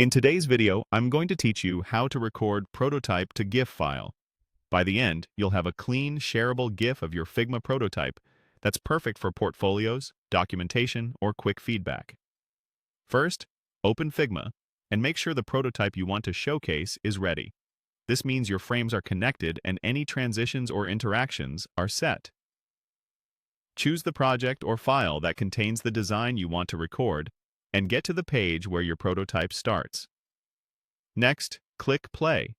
In today's video, I'm going to teach you how to record prototype to GIF file. By the end, you'll have a clean, shareable GIF of your Figma prototype that's perfect for portfolios, documentation, or quick feedback. First, open Figma and make sure the prototype you want to showcase is ready. This means your frames are connected and any transitions or interactions are set. Choose the project or file that contains the design you want to record and get to the page where your prototype starts. Next, click Play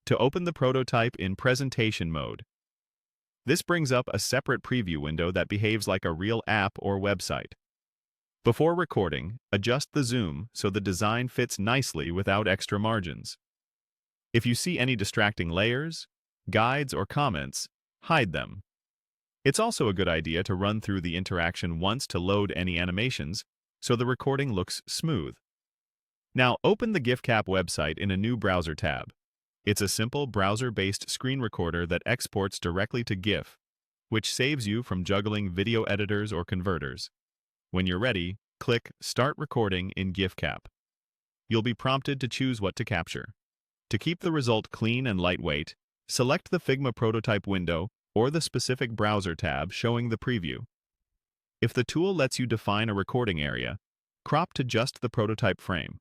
to open the prototype in presentation mode. This brings up a separate preview window that behaves like a real app or website. Before recording, adjust the zoom so the design fits nicely without extra margins. If you see any distracting layers, guides, or comments, hide them. It's also a good idea to run through the interaction once to load any animations, so the recording looks smooth. Now open the GIF Cap website in a new browser tab. It's a simple browser-based screen recorder that exports directly to GIF, which saves you from juggling video editors or converters. When you're ready, click Start Recording in GIF Cap. You'll be prompted to choose what to capture. To keep the result clean and lightweight, select the Figma prototype window or the specific browser tab showing the preview. If the tool lets you define a recording area, crop to just the prototype frame.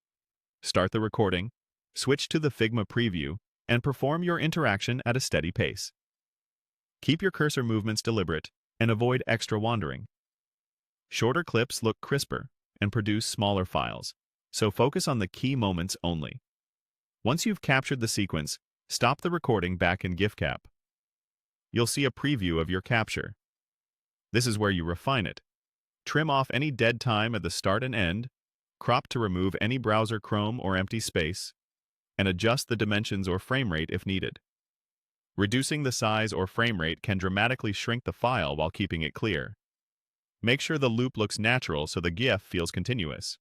Start the recording, switch to the Figma preview, and perform your interaction at a steady pace. Keep your cursor movements deliberate and avoid extra wandering. Shorter clips look crisper and produce smaller files, so focus on the key moments only. Once you've captured the sequence, stop the recording back in GIF Cap. You'll see a preview of your capture. This is where you refine it. Trim off any dead time at the start and end, crop to remove any browser chrome or empty space, and adjust the dimensions or frame rate if needed. Reducing the size or frame rate can dramatically shrink the file while keeping it clear. Make sure the loop looks natural so the GIF feels continuous.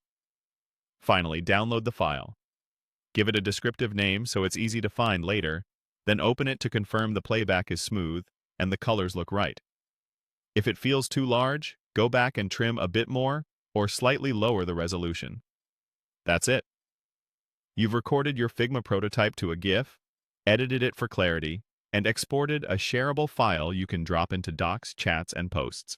Finally, download the file. Give it a descriptive name so it's easy to find later, then open it to confirm the playback is smooth and the colors look right. If it feels too large, go back and trim a bit more or slightly lower the resolution. That's it. You've recorded your Figma prototype to a GIF, edited it for clarity, and exported a shareable file you can drop into docs, chats, and posts.